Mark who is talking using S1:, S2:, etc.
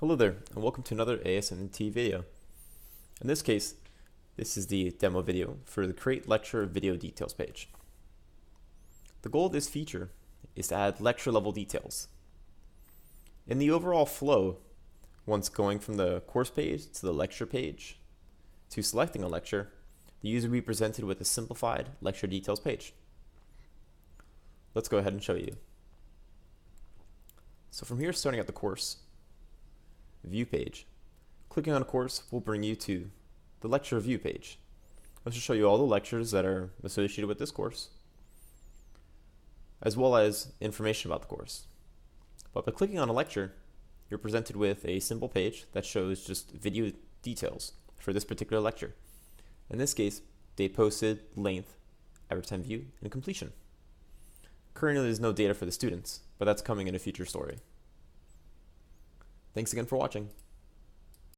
S1: Hello there, and welcome to another ASMT video. In this case, this is the demo video for the Create Lecture Video Details page. The goal of this feature is to add lecture level details. In the overall flow, once going from the course page to the lecture page to selecting a lecture, the user will be presented with a simplified lecture details page. Let's go ahead and show you. So from here, starting at the course view page, clicking on a course will bring you to the lecture view page. This will show you all the lectures that are associated with this course, as well as information about the course. But by clicking on a lecture, you're presented with a simple page that shows just video details for this particular lecture. In this case, date posted, length, average time view, and completion. Currently, there's no data for the students, but that's coming in a future story. Thanks again for watching.